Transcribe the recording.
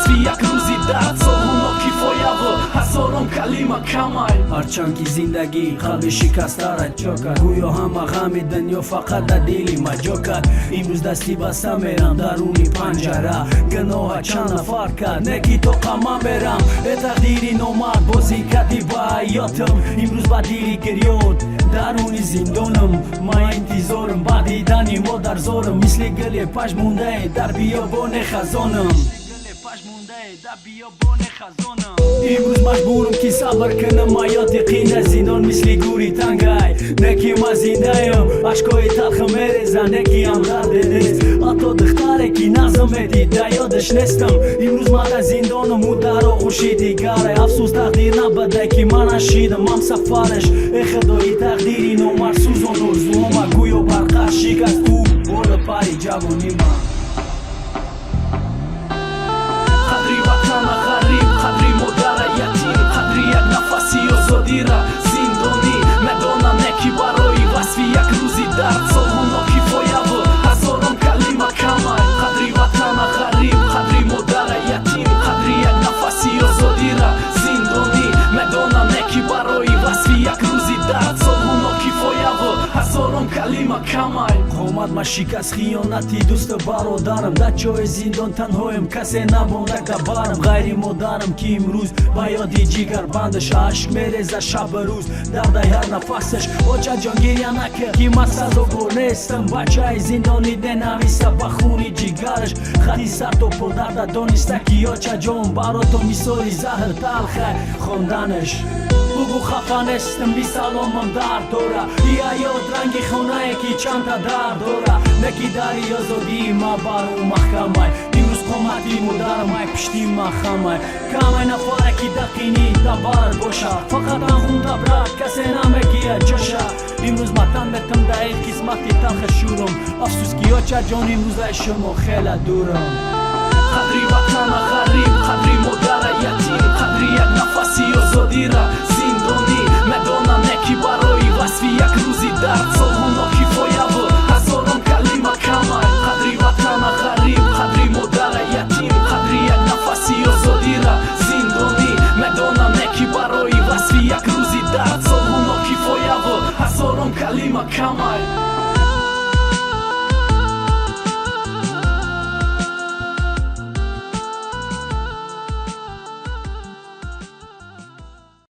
وصفی یک روزی درد سالونا کفایه و هزاران کلمه کمای. هرچند که زندگی قلب شکسته را جا کرد، گویا همه غم دنیا فقط در دل ما جا کرد. امروز دستی بسته میرم درونی پنجره، گناه چند نفر کرد نکی تو قمه برم. تقدیری نامرد بازی کردی با حیاتم، امروز با دلی گریاد درونی زندانم. ما انتظارم با دیدنی ما در زارم، مثل گل پشمونده در بیابان خزانم. امروز مجبورم که صبر کنم، حیات یقین زندان مثل گوری تنگای. نکی ما زنده ام عشقای تلخ میریزن، نکی هم درد نیست حتی دختره که نظم دیده یادش نیستم. امروز ما در زندانم و در آغوشی دیگره، افسوس تقدیر نبده که من نشیدم هم سفرش. ای خدای تقدیری نامرسوز و نرزوم، گویا برقه شکست او بالا پای جوانی من. قدری وطن غریب، قدری مادر یتیم، قدری یک نفسی آزادی را زندانی. ندانم نکی برای وصفی یک روزی درد سالونا کفایه و هزاران کلمه کمای. قدری وطن غریب، قدری مادر یتیم، قدری یک نفسی آزادی را زندانی. ندانم نکی برای وصفی یک روزی درد سالونا کفایه و هزاران کلمه کمای. قامت ما شکست خیانتی دوست برادرم، در چای زندان تنهایم کسی نمانده که برم. غیر مادرم که امروز با یادی جگر بندش عشق میریزه شب روز درد هر نفسش. بچه جان گریه نکرد که من سزاوار نیستم، بچه زندانی دنویسته با خونی جگرش. خطی سر تو پر درد دانسته که یا چه جان برا تو مثالی زهر تلخه خواندنش. بگو خفه نیستم بی سلامم درد داره، ای حیات رنگی خونه که چند تا درد داره. نکی داری آزادی ما برو محکمه، امروز قامتی مادرم های پشتی محکمه. کمه نفره که دقینی تبرد باشه، فقط هم خون تبرد کسی نمیگیه جاشه. امروز متن بتم در این قسمتی تلخ شورم، افسوس که یا چه جان امروز ای شما خیلی دورم. قدری وطن غریب، قدری مادر یتیم، قدری یک نفسی آزادی را زندانی. ندانم نکی برای وصفی یک روزی درد سالونا کفایه و هزاران کلمه کمای. قدری وطن غریب، قدری مادر یتیم، قدری یک نفسی آزادی را زندانی. ندانم نکی برای وصفی یک روزی درد سالونا کفایه و هزاران کلمه کمای.